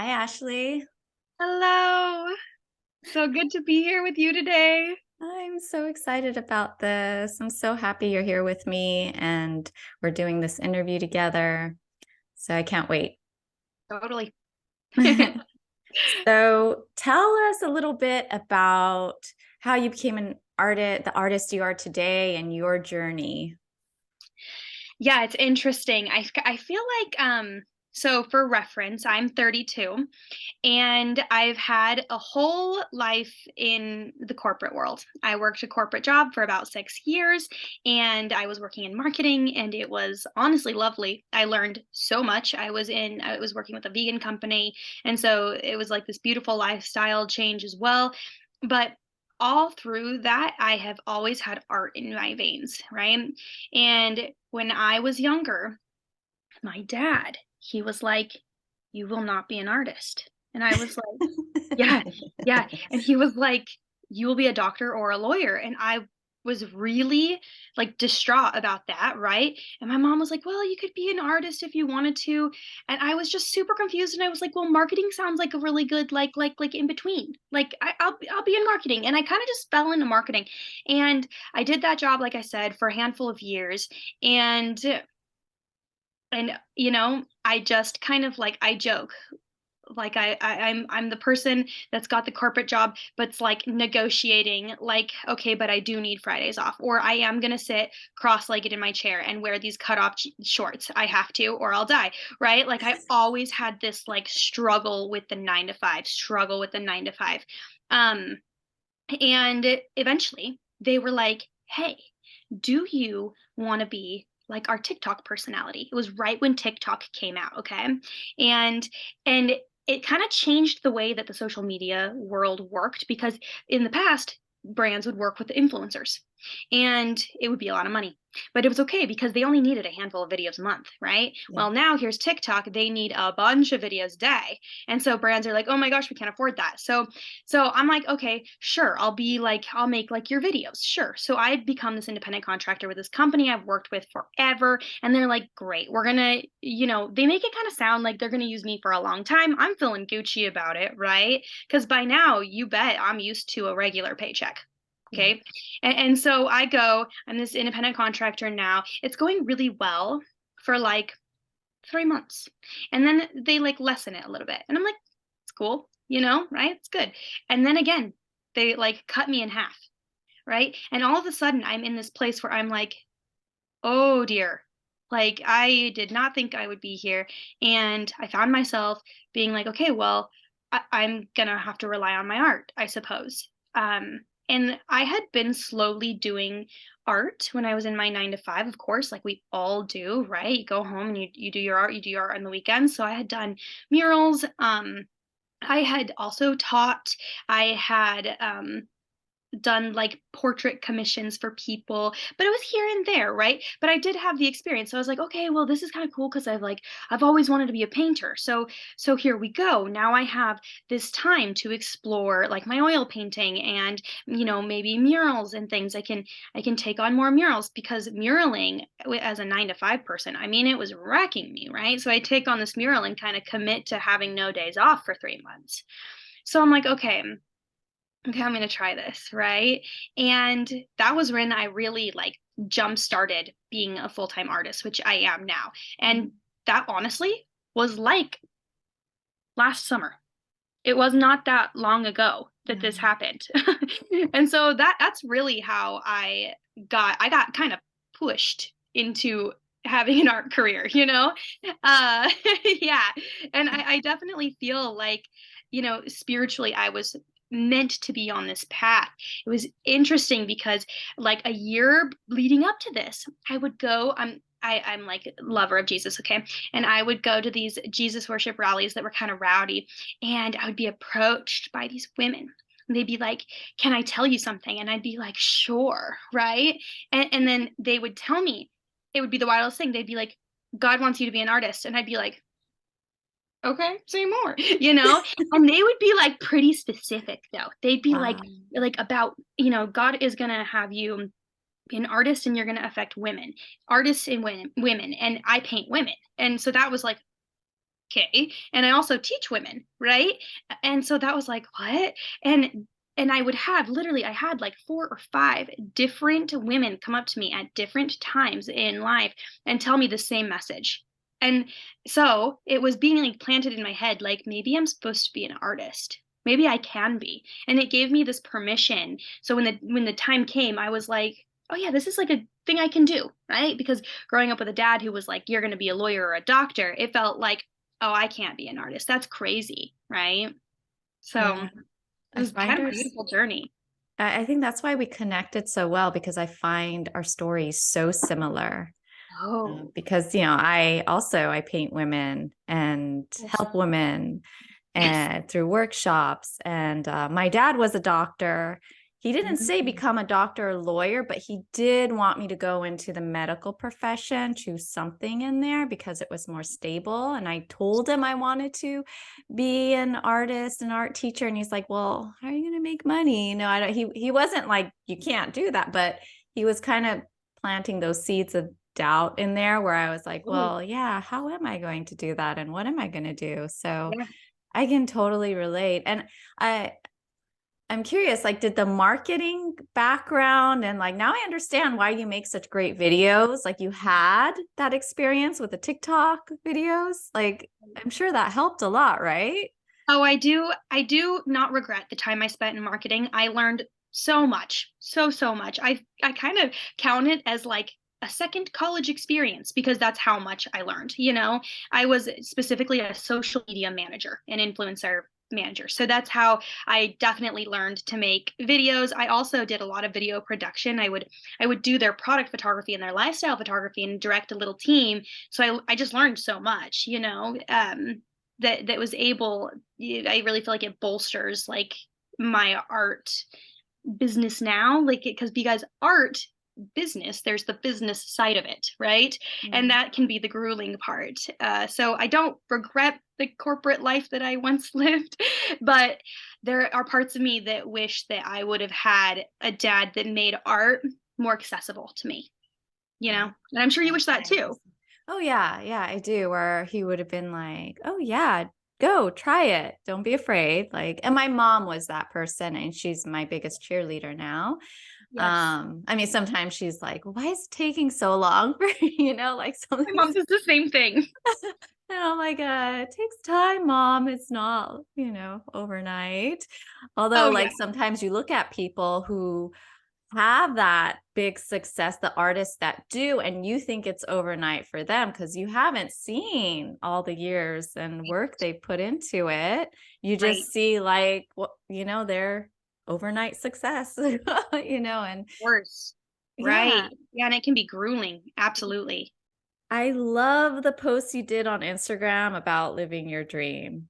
Hi, Ashley. Hello. So good to be here with you today. I'm so excited about this. I'm so happy you're here with me and we're doing this interview together. So I can't wait. Totally. So tell us a little bit about how you became the artist you are today and your journey. Yeah, it's interesting. I feel like so for reference, I'm 32 and I've had a whole life in the corporate world. I worked a corporate job for about 6 years and I was working in marketing and it was honestly lovely. I learned so much. I was working with a vegan company and so it was like this beautiful lifestyle change as well. But all through that, I have always had art in my veins, right? And when I was younger, my dad, he was like, "You will not be an artist." And I was like, "Yeah, yeah." And he was like, "You will be a doctor or a lawyer." And I was really like distraught about that, right? And my mom was like, "Well, you could be an artist if you wanted to." And I was just super confused and I was like, "Well, marketing sounds like a really good like in between. Like I'll be in marketing." And I kind of just fell into marketing. And I did that job like I said for a handful of years and I just kind of like I joke like I'm the person that's got the corporate job but's like negotiating like okay but I do need Fridays off or I am going to sit cross-legged in my chair and wear these cut off shorts. I have to or I'll die, right? Like I always had this like struggle with the 9 to 5, struggle with the 9 to 5. Um and eventually they were like, "Hey, do you want to be like our TikTok personality?" It was right when TikTok came out, okay? And and it kind of changed the way that the social media world worked because in the past brands would work with influencers and it would be a lot of money. But it was okay because they only needed a handful of videos a month, right? Yeah. Well, now here's TikTok, they need a bunch of videos a day. And so brands are like, "Oh my gosh, we can't afford that." So I'm like, okay, sure. I'll make like your videos. Sure. So I've become this independent contractor with this company I've worked with forever. And they're like, great, we're going to, they make it kind of sound like they're going to use me for a long time. I'm feeling Gucci about it, right? Because by now, you bet I'm used to a regular paycheck. Yeah. Okay. And so I'm this independent contractor now. It's going really well for like 3 months. And then they like lessen it a little bit. And I'm like, it's cool, right? It's good. And then again, they like cut me in half, right? And all of a sudden I'm in this place where I'm like, oh dear. Like I did not think I would be here. And I found myself being like, okay, well, I'm gonna have to rely on my art, I suppose. And I had been slowly doing art when I was in my 9 to 5, of course, like we all do, right? You go home and you do your art, you do your art on the weekends. So I had done murals. I had also taught. I had done like portrait commissions for people, but it was here and there, right? But I did have the experience. So I was like, okay, well, this is kind of cool because I've always wanted to be a painter. So here we go. Now I have this time to explore like my oil painting and maybe murals and things. I can take on more murals because muraling as a 9 to 5 person, I mean, it was wrecking me, right? So I take on this mural and kind of commit to having no days off for 3 months. So I'm like, okay, I'm gonna try this, right? And that was when I really like jump started being a full-time artist, which I am now. And that honestly was like last summer. It was not that long ago that this Yeah. happened. And so that's really how I got kind of pushed into having an art career, you know? Yeah. And I definitely feel like, spiritually I was meant to be on this path. It was interesting because like a year leading up to this, I would go, I'm like lover of Jesus, okay? And I would go to these Jesus worship rallies that were kind of rowdy and I would be approached by these women. And they'd be like, "Can I tell you something?" And I'd be like, "Sure," right? And then they would tell me, it would be the wildest thing. They'd be like, "God wants you to be an artist," and I'd be like, "Okay, say more," you know. And they would be like pretty specific though. They'd be Wow. like about God is gonna have you be an artist and you're gonna affect women, artists and women, and I paint women, and so that was like okay. And I also teach women, right? And so that was like, what? And I would have literally, I had like 4 or 5 different women come up to me at different times in life and tell me the same message. And so it was being like planted in my head, like maybe I'm supposed to be an artist. Maybe I can be. And it gave me this permission. So when the time came, I was like, oh yeah, this is like a thing I can do, right? Because growing up with a dad who was like, you're going to be a lawyer or a doctor, it felt like, oh, I can't be an artist. That's crazy, right? So Yeah, it I was find kind of our a beautiful journey. I think that's why we connected so well because I find our stories so similar. Oh, Because I paint women and yes. help women Yes. and through workshops. And my dad was a doctor. He didn't say Mhm. become a doctor or lawyer, but he did want me to go into the medical profession, choose something in there because it was more stable. And I told him I wanted to be an artist, an art teacher. And he's like, well, how are you going to make money? I don't, he wasn't like, you can't do that, but he was kind of planting those seeds of doubt in there where I was like, Totally. well, yeah, how am I going to do that? And what am I going to do? So Yeah. I can totally relate. And I, I'm curious, like, did the marketing background and like now I understand why you make such great videos. Like you had that experience with the TikTok videos. Like I'm sure that helped a lot, right? Oh, I do not regret the time I spent in marketing. I learned so much, so much. I kind of count it as like a second college experience because that's how much I learned. I was specifically a social media manager, an influencer manager. So that's how I definitely learned to make videos. I also did a lot of video production. I would do their product photography and their lifestyle photography and direct a little team. So I just learned so much. That was able, I really feel like it bolsters like my art business now, like because art business, there's the business side of it, right? And Mm. that can be the grueling part. So I don't regret the corporate life that I once lived, but there are parts of me that wish that I would have had a dad that made art more accessible to me, Yeah. and I'm sure you Yeah, wish that too. oh yeah, yeah, I do. Where he would have been like, "Oh yeah, go try it. Don't be afraid." Like, and my mom was that person, and she's my biggest cheerleader now. Yes. I mean, sometimes she's like, "Why is it taking so long for like My mom something's." does the same thing. And I'm like, it takes time, mom. It's not, overnight. Although, Oh yeah. like sometimes you look at people who have that big success, the artists that do, and you think it's overnight for them because you haven't seen all the years and work they put into it. You Right. just see like what, their overnight success, and Worse. yeah. Right. Yeah, and it can be grueling. Absolutely. I love the post you did on Instagram about living your dream.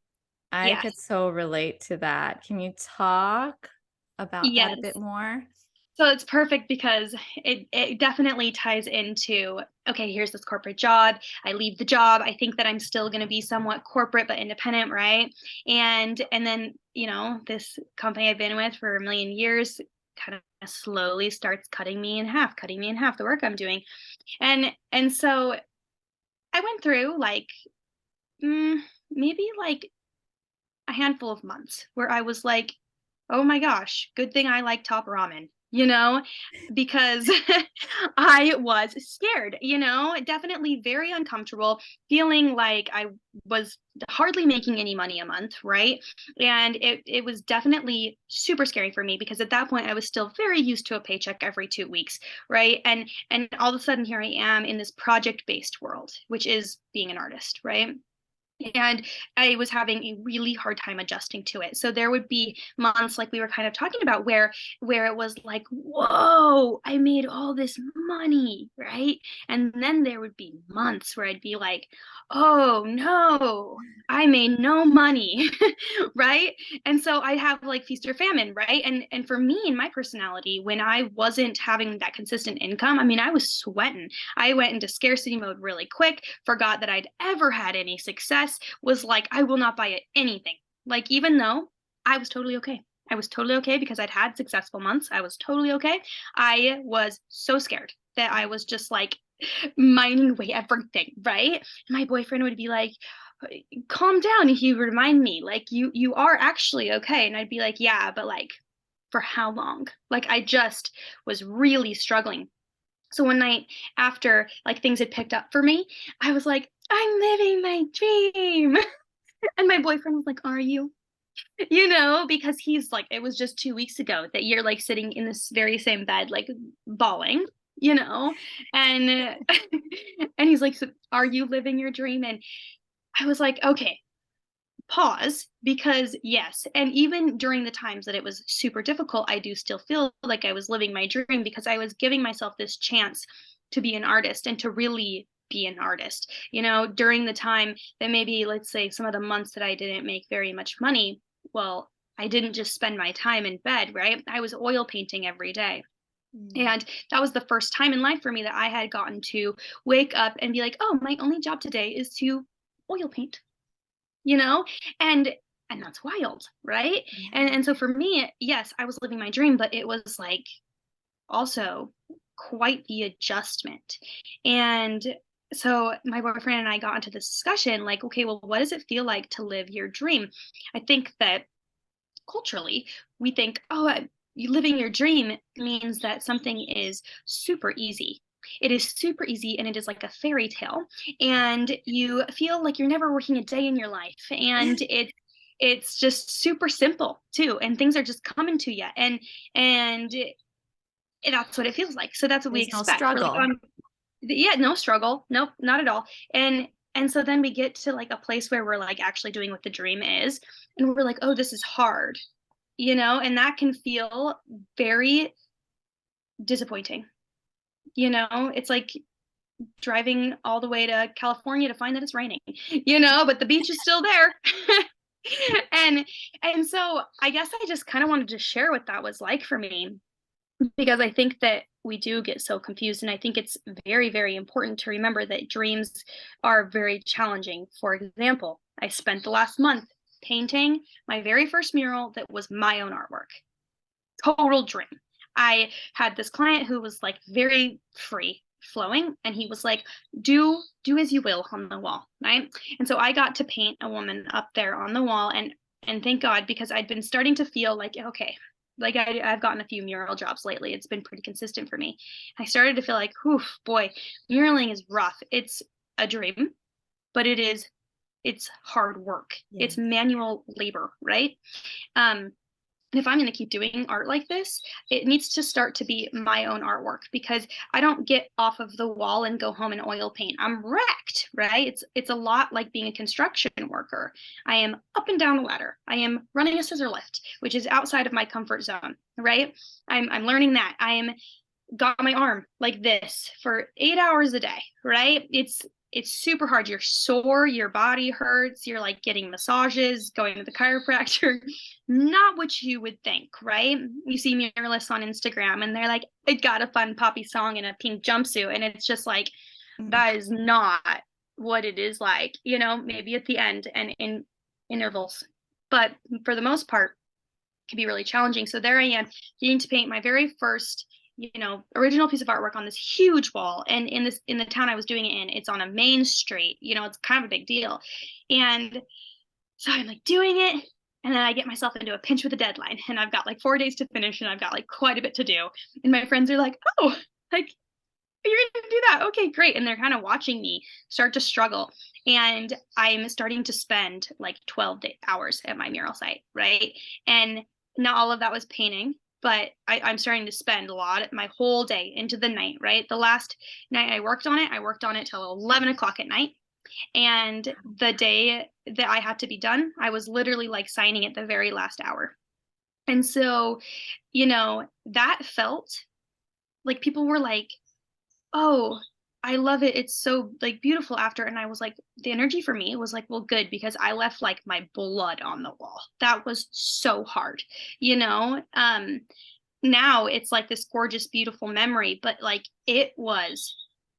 I Yes. could so relate to that. Can you talk about that a bit Yes. more? So it's perfect because it definitely ties into, okay, here's this corporate job. I leave the job. I think that I'm still going to be somewhat corporate but independent, right? And then, this company I've been with for a million years kind of slowly starts cutting me in half the work I'm doing. And so I went through like maybe like a handful of months where I was like, oh my gosh, good thing I like top ramen, because I was scared, definitely very uncomfortable, feeling like I was hardly making any money a month, right? And it was definitely super scary for me because at that point I was still very used to a paycheck every 2 weeks, right? And all of a sudden here I am in this project based world, which is being an artist, right? And I was having a really hard time adjusting to it. So there would be months like we were kind of talking about where it was like, whoa, I made all this money, right? And then there would be months where I'd be like, oh no, I made no money, right? And so I have like feast or famine, right? And for me and my personality, when I wasn't having that consistent income, I mean, I was sweating. I went into scarcity mode really quick, forgot that I'd ever had any success, was like, I will not buy anything. Like, even though I was totally okay. I was totally okay because I'd had successful months. I was totally okay. I was so scared that I was just like mining away everything, right? My boyfriend would be like, calm down. He would remind me, like, you are actually okay. And I'd be like, yeah, but like, for how long? Like, I just was really struggling. So one night after like things had picked up for me, I was like, I'm living my dream. And my boyfriend was like, are you? Because he's like, it was just 2 weeks ago that you're like sitting in this very same bed, like bawling, and and he's like, so are you living your dream? And I was like, okay, pause, because yes, and even during the times that it was super difficult, I do still feel like I was living my dream because I was giving myself this chance to be an artist and to really be an artist. During the time that maybe, let's say, some of the months that I didn't make very much money, well, I didn't just spend my time in bed, right? I was oil painting every day. Mm. And that was the first time in life for me that I had gotten to wake up and be like, oh, my only job today is to oil paint, you know and that's wild, right? Yeah. And so for me, yes, I was living my dream, but it was like also quite the adjustment. And so my boyfriend and I got into this discussion, like, okay, well, what does it feel like to live your dream? I think that culturally we think, oh, you living your dream means that something is super easy. It is super easy and it is like a fairy tale, and you feel like you're never working a day in your life, and it's just super simple too, and things are just coming to you, and that's what it feels like. So that's what we There's no expect. We're like, struggle. yeah, no struggle, nope, not at all. And so then we get to like a place where we're like actually doing what the dream is, and we're like, oh, this is hard, and that can feel very disappointing. It's like driving all the way to California to find that it's raining, but the beach is still there. and and so I guess I just kind of wanted to share what that was like for me, because I think that we do get so confused. And I think it's very, very important to remember that dreams are very challenging. For example, I spent the last month painting my very first mural that was my own artwork. Total dream. I had this client who was like very free flowing, and he was like, do as you will on the wall, right? And so I got to paint a woman up there on the wall, and thank God, because I'd been starting to feel like, okay, like I've gotten a few mural jobs lately. It's been pretty consistent for me. I started to feel like, whew, boy, muraling is rough. It's a dream, but it's hard work. Yeah. It's manual labor, right? Um, and if I'm going to keep doing art like this, it needs to start to be my own artwork, because I don't get off of the wall and go home and oil paint. I'm wrecked, right? It's a lot like being a construction worker. I am up and down a ladder. I am running a scissor lift, which is outside of my comfort zone, right? I'm learning that. I am got my arm like this for 8 hours a day, right? It's super hard. You're sore, your body hurts, you're like getting massages, going to the chiropractor. Not what you would think, right? You see muralists on Instagram and they're like, I got a fun poppy song in a pink jumpsuit. And it's just like, Mm. that is not what it is like, maybe at the end and in intervals. But for the most part, can be really challenging. So there I am, getting to paint my very first, original piece of artwork on this huge wall. And in the town I was doing it in, it's on a main street. It's kind of a big deal. And so I'm like doing it, and then I get myself into a pinch with a deadline, and I've got like 4 days to finish, and I've got like quite a bit to do. And my friends are like, oh, like, you're gonna do that, okay, great. And they're kind of watching me start to struggle, and I'm starting to spend like 12 hours at my mural site, right? And not all of that was painting, but I'm starting to spend a lot my whole day into the night, right? The last night I worked on it till 11 o'clock at night. And the day that I had to be done, I was literally like signing at the very last hour. And so, that felt like people were like, oh, I love it. It's so like beautiful after. And I was like, the energy for me was like, well, good, because I left like my blood on the wall. That was so hard, you know? Now it's like this gorgeous, beautiful memory, but like it was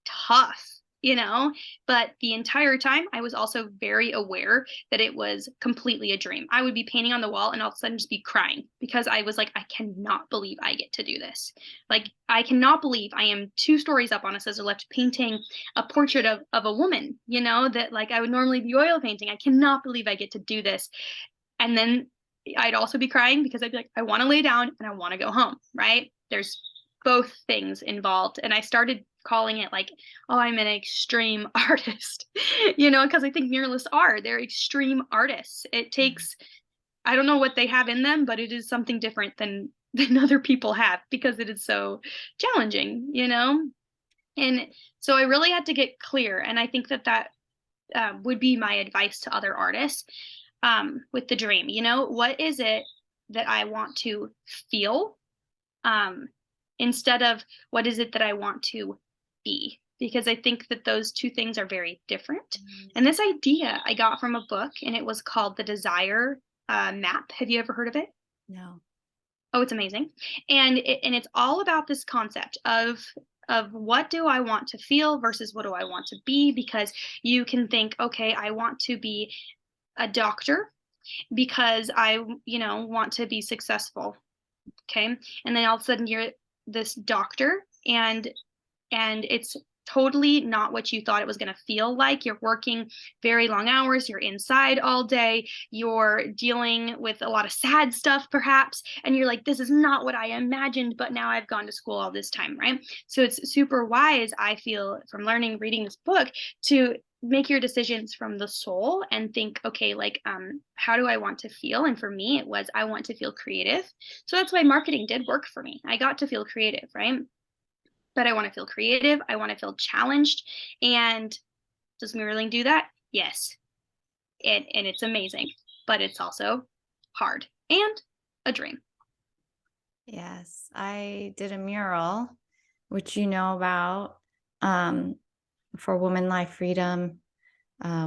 tough. you know, but the entire time I was also very aware that it was completely a dream. I would be painting on the wall and all of a sudden just be crying because I was like, I cannot believe I get to do this. Like, I cannot believe I am 2 stories up on a scissor lift painting a portrait of a woman, you know, that like I would normally be oil painting. I cannot believe I get to do this. And then I'd also be crying because I'd be like, I want to lay down and I want to go home, right? There's both things involved. And I started calling it like, oh, I'm an extreme artist, you know, because I think muralists are, they're extreme artists. It takes, I don't know what they have in them, but it is something different than other people have because it is so challenging, you know? And so I really had to get clear. And I think that would be my advice to other artists with the dream. You know, what is it that I want to feel um, instead of what is it that I want to be? Because I think that those two things are very different. And this idea I got from a book, and it was called The Desire Map. Have you ever heard of it? No. Oh, it's amazing. And it's all about this concept of what do I want to feel versus what do I want to be, because you can think, okay, I want to be a doctor because I, you know, want to be successful. Okay. And then all of a sudden you're this doctor and it's totally not what you thought it was going to feel like. You're working very long hours, you're inside all day, you're dealing with a lot of sad stuff perhaps, and you're like, this is not what I imagined, but now I've gone to school all this time, right? So it's super wise, I feel, from learning reading this book, to make your decisions from the soul and think, okay, like how do I want to feel? And for me it was, I want to feel creative. So that's why marketing did work for me. I got to feel creative, right? But I want to feel creative. I want to feel challenged. And does muralling do that? Yes. And it's amazing, but it's also hard and a dream. Yes, I did a mural, which you know about, um, for Woman Life Freedom,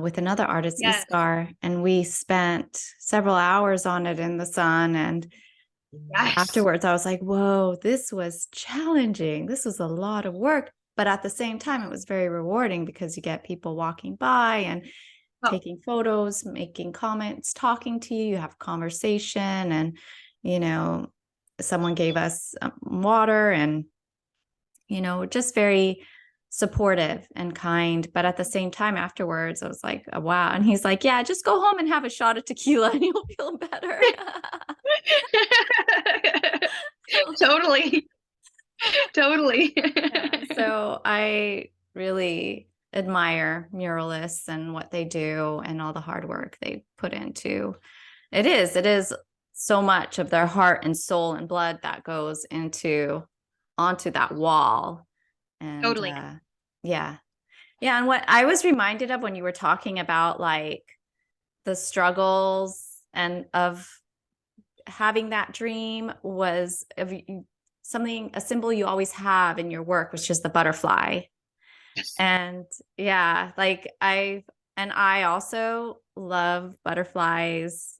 with another artist, Yes. Iskar, and we spent several hours on it in the sun. And Yes. afterwards, I was like, "Whoa, this was challenging. This was a lot of work." But at the same time, it was very rewarding because you get people walking by and Oh, taking photos, making comments, talking to you. You have conversation, and you know, someone gave us water, and just very supportive and kind. But at the same time, afterwards, I was like, oh, wow. And he's like, yeah, just go home and have a shot of tequila and you'll feel better. totally. Totally. Yeah, so I really admire muralists and what they do and all the hard work they put into it is so much of their heart and soul and blood that goes into onto that wall. And Totally. yeah. Yeah. And what I was reminded of when you were talking about like the struggles and of having that dream was of something, a symbol you always have in your work, which is the butterfly. Yes. And yeah, like I also love butterflies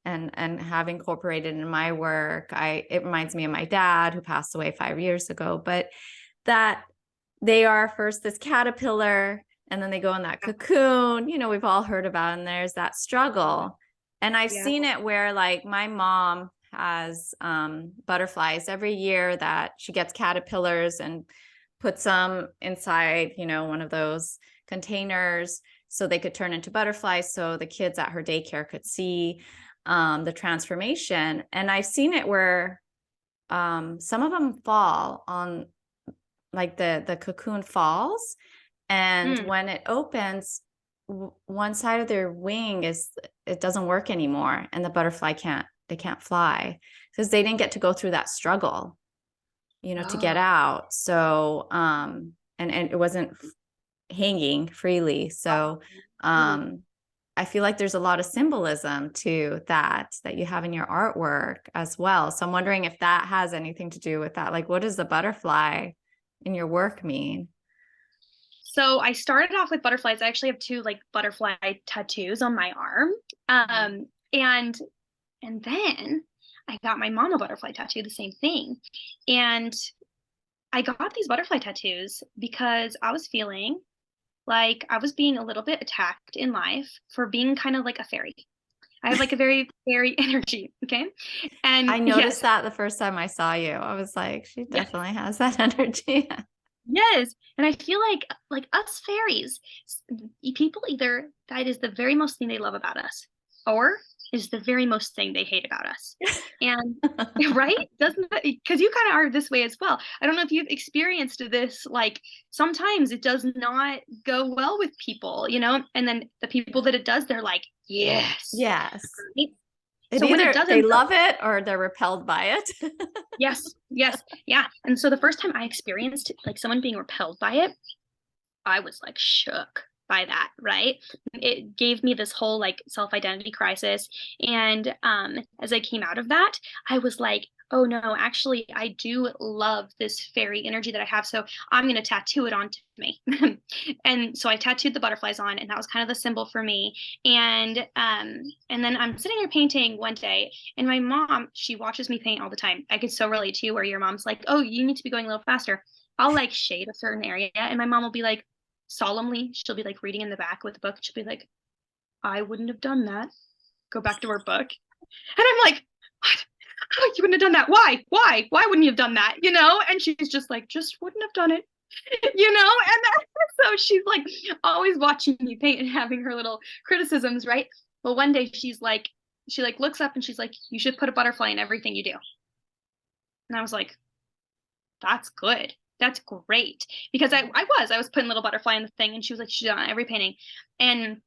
and have incorporated in my work. It reminds me of my dad who passed away 5 years ago, but that they are first this caterpillar and then they go in that cocoon, we've all heard about, and there's that struggle. And I've Yeah. seen it where like my mom has butterflies every year that she gets caterpillars and puts them inside, one of those containers so they could turn into butterflies so the kids at her daycare could see the transformation. And I've seen it where some of them fall on, like the cocoon falls, and Mm. when it opens, one side of their wing it doesn't work anymore, and the butterfly can't fly because they didn't get to go through that struggle, to get Oh. out. So and it wasn't hanging freely. So Totally. I feel like there's a lot of symbolism to that you have in your artwork as well. So I'm wondering if that has anything to do with that. Like, what does the butterfly in your work mean? So I started off with butterflies. I actually have two like butterfly tattoos on my arm. Mhm. And then I got my mom a butterfly tattoo, the same thing. And I got these butterfly tattoos because I was feeling like I was being a little bit attacked in life for being kind of like a fairy. I have like a very fairy energy, okay? And I noticed yes, that the first time I saw you. I was like, she yes, definitely has that energy. yes. And I feel like us fairies, people either that is the very most thing they love about us, or is the very most thing they hate about us. And right? Doesn't that, because you kind of are this way as well. I don't know if you've experienced this, like sometimes it does not go well with people, and then the people that it does, they're like, yes. Yes. Right? It So when it either they doesn't, love it or they're repelled by it. yes, yes, yeah. And so the first time I experienced like someone being repelled by it, I was like shook by that, right? It gave me this whole like self-identity crisis. And as I came out of that, I was like, oh no, actually, I do love this fairy energy that I have. So I'm going to tattoo it onto me. And so I tattooed the butterflies on, and that was kind of the symbol for me. And then I'm sitting there painting one day, and my mom, she watches me paint all the time. I could so relate to you where your mom's like, oh, you need to be going a little faster. I'll like shade a certain area, and my mom will be like, solemnly, she'll be like reading in the back with the book. She'll be like, I wouldn't have done that. Go back to her book. And I'm like, what? Oh, you wouldn't have done that. Why? Why? Why wouldn't you have done that? And she's just like, just wouldn't have done it. And so she's like always watching me paint and having her little criticisms, right? Well, one day she like looks up and she's like, you should put a butterfly in everything you do. And I was like, that's good. That's great. Because I was putting little butterfly in the thing, and she was like, she's on every painting. And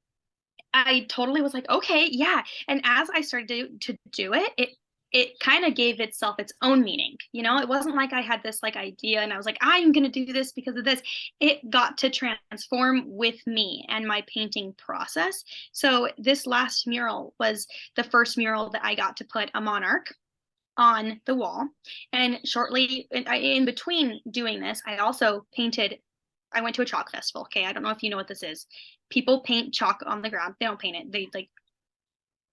I totally was like, okay, yeah. And as I started to do it, it kind of gave itself its own meaning. It wasn't like I had this like idea and I was like, I'm going to do this because of this. It got to transform with me and my painting process. So this last mural was the first mural that I got to put a monarch on the wall. And shortly in between doing this, I went to a chalk festival. Okay. I don't know if you know what this is. People paint chalk on the ground. They don't paint it. They like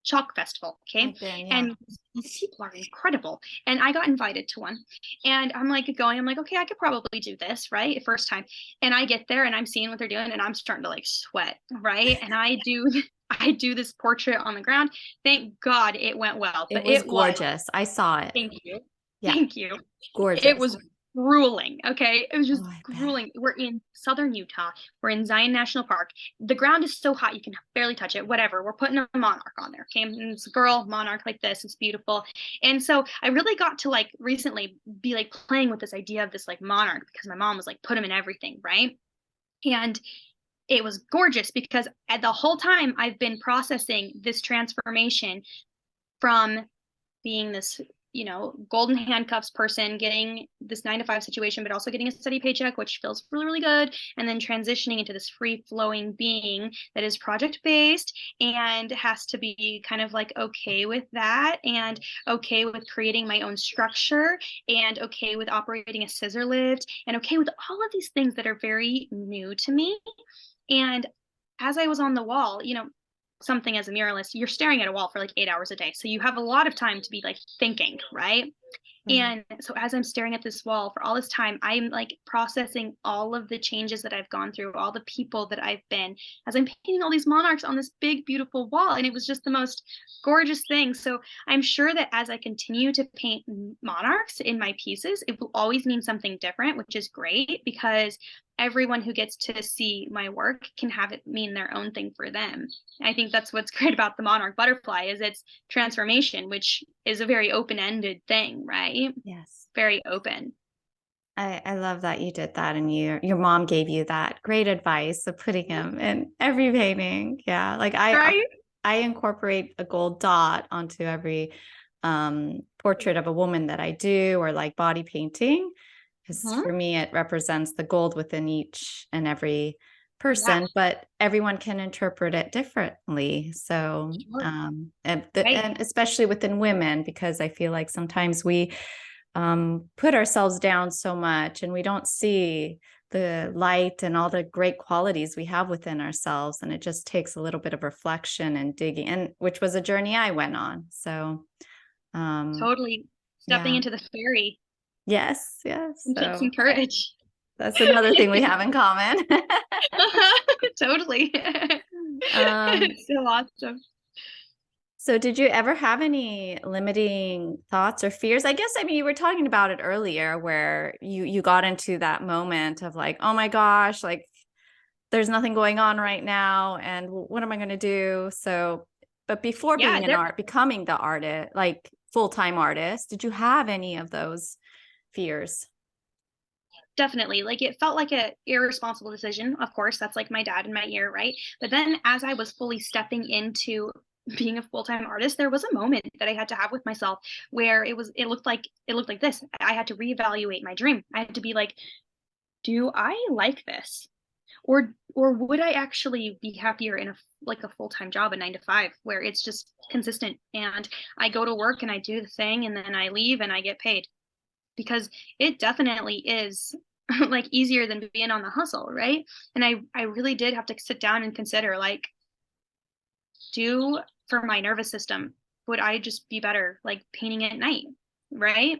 chalk festival. Okay. I've been, yeah. And these people are incredible. And I got invited to one, and I'm like, okay, I could probably do this, right? First time. And I get there and I'm seeing what they're doing, and I'm starting to like sweat. Right. And I do this portrait on the ground. Thank God it went well, It but was it was, gorgeous. I saw it. thank you. Yeah, Thank you. It gorgeous. was grueling. Okay. It was Oh, just I bet. grueling. We're in southern Utah. We're in Zion National Park. The ground is so hot you can barely touch it. Whatever. We're putting a monarch on there. Okay. And it's a girl monarch like this. It's beautiful. And so I really got to like recently be like playing with this idea of this like monarch, because my mom was like, put him in everything. Right. And it was gorgeous because at the whole time I've been processing this transformation from being this golden handcuffs person, getting this 9 to 5 situation, but also getting a steady paycheck, which feels really, really good. And then transitioning into this free flowing being that is project based and has to be kind of like okay with that, and okay with creating my own structure, and okay with operating a scissor lift, and okay with all of these things that are very new to me. And as I was on the wall, something as a muralist, you're staring at a wall for like 8 hours a day. So you have a lot of time to be like thinking, right? Right. And so as I'm staring at this wall for all this time, I'm like processing all of the changes that I've gone through, all the people that I've been, as I'm painting all these monarchs on this big, beautiful wall. And it was just the most gorgeous thing. So I'm sure that as I continue to paint monarchs in my pieces, it will always mean something different, which is great because everyone who gets to see my work can have it mean their own thing for them. I think that's what's great about the monarch butterfly is its transformation, which is a very open-ended thing, right? Yes. Very open. I love that you did that, and your mom gave you that great advice of putting him in every painting. Yeah. Like Right? I incorporate a gold dot onto every portrait of a woman that I do, or like body painting, because Mhm. for me it represents the gold within each and every Yeah. person, but everyone can interpret it differently. So Sure. Right. and especially within women, because I feel like sometimes we put ourselves down so much and we don't see the light and all the great qualities we have within ourselves, and it just takes a little bit of reflection and digging, and which was a journey I went on. So um Totally stepping yeah. into the fairy Yes, yes. and take some So courage. That's another thing we have in common. Totally. Um, So awesome. so did you ever have any limiting thoughts or fears? I guess, I mean, you were talking about it earlier where you got into that moment of like, oh my gosh, like there's nothing going on right now and what am I going to do? So, but before Yeah, being becoming the artist, like full-time artist, did you have any of those fears? definitely. Like it felt like a irresponsible decision. Of course, that's like my dad in my ear, right? But then as I was fully stepping into being a full-time artist, there was a moment that I had to have with myself where it looked like this. I had to reevaluate my dream. I had to be like, do I like this? Or would I actually be happier in a full-time job, a 9 to 5, where it's just consistent and I go to work and I do the thing and then I leave and I get paid? Because it definitely is like easier than being on the hustle, right? And I really did have to sit down and consider like, do for my nervous system, would I just be better like painting at night, right?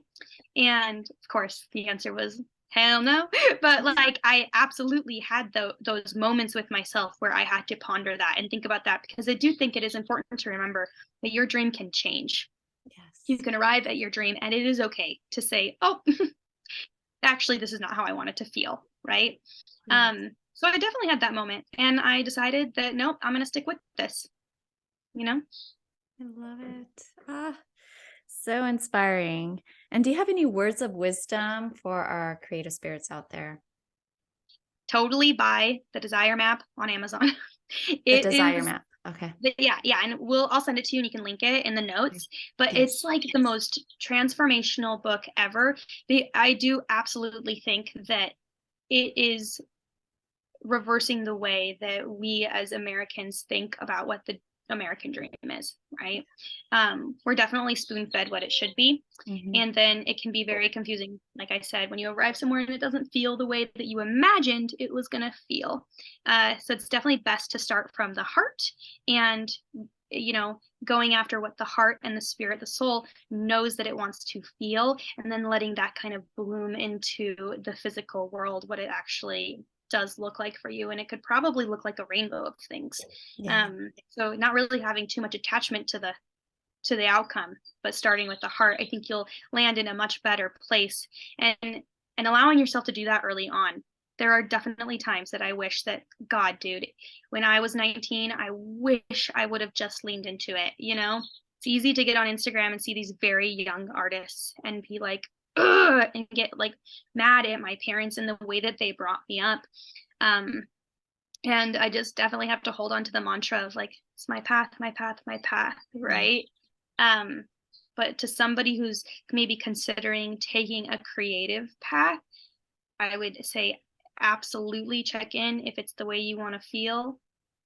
And of course the answer was hell no. But like I absolutely had those moments with myself where I had to ponder that and think about that, because I do think it is important to remember that your dream can change. You Yes. can arrive at your dream and it is okay to say, oh, actually this is not how I want it to feel, right? Yes. So I definitely had that moment and I decided that nope, I'm going to stick with this, you know. I love it. Ah, so inspiring. And do you have any words of wisdom for our creative spirits out there? Totally buy the desire map on Amazon. The It desire is map. Okay. yeah, yeah, and I'll send it to you and you can link it in the Okay. notes. But it's Yes. like the most transformational book ever. I do absolutely think that it is reversing the way that we as Americans think about what the American dream is, right? We're definitely spoon fed what it should be. Hmm. And then it can be very confusing. Like I said, when you arrive somewhere and it doesn't feel the way that you imagined it was going to feel. So it's definitely best to start from the heart and, going after what the heart and the spirit, the soul knows that it wants to feel, and then letting that kind of bloom into the physical world, what it actually does look like for you. And it could probably look like a rainbow of things. Yeah. So not really having too much attachment to the outcome, but starting with the heart, I think you'll land in a much better place. And allowing yourself to do that early on. There are definitely times that I wish that, God, dude, when I was 19, I wish I would have just leaned into it. It's easy to get on Instagram and see these very young artists and be like, ugh, and get like mad at my parents and the way that they brought me up. Um, and I just definitely have to hold on to the mantra of like, it's my path, my path, my path, Yeah. right? Um, but to somebody who's maybe considering taking a creative path, I would say absolutely check in if it's the way you want to feel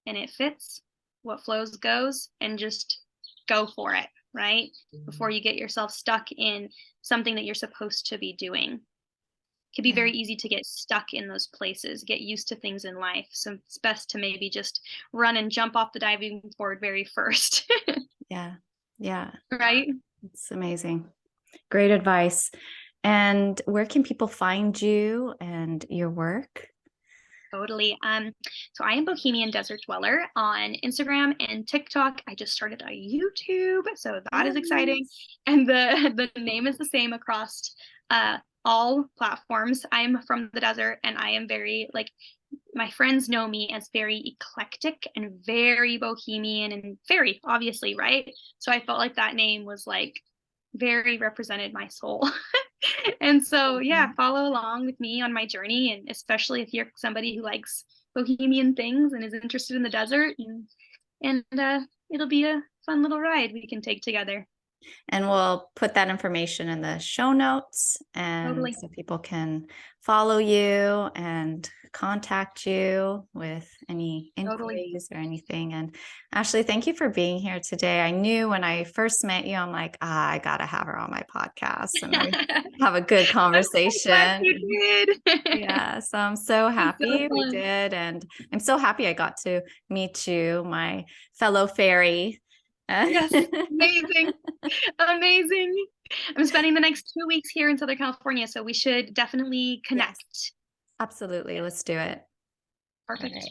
and it fits. What flows goes, and just go for it, right? Before you get yourself stuck in something that you're supposed to be doing. It can be Yeah. very easy to get stuck in those places, get used to things in life. So it's best to maybe just run and jump off the diving board very first. Yeah. Yeah. Right? It's amazing. Great advice. And where can people find you and your work? Totally. So I am Bohemian Desert Dweller on Instagram and TikTok. I just started a YouTube, so that is exciting. Yes. And the name is the same across uh, all platforms. I'm from the desert, and I am very like, my friends know me as very eclectic and very bohemian and very obviously, right? So I felt like that name was like very represented my soul. And so, yeah, Mhm. follow along with me on my journey. And especially if you're somebody who likes bohemian things and is interested in the desert, and it'll be a fun little ride we can take together. And we'll put that information in the show notes and Totally. so people can follow you and contact you with any Totally. inquiries or anything. And Ashley, thank you for being here today. I knew when I first met you, I'm like, I gotta have her on my podcast and we have a good I'm so glad conversation. you did. Yeah, so I'm so It's so happy we fun. did. And I'm so happy I got to meet you, my fellow fairy. Yes. Amazing. Amazing. I'm spending the next 2 weeks here in Southern California, so we should definitely Yes. connect. Absolutely. Let's do it. All Perfect. right.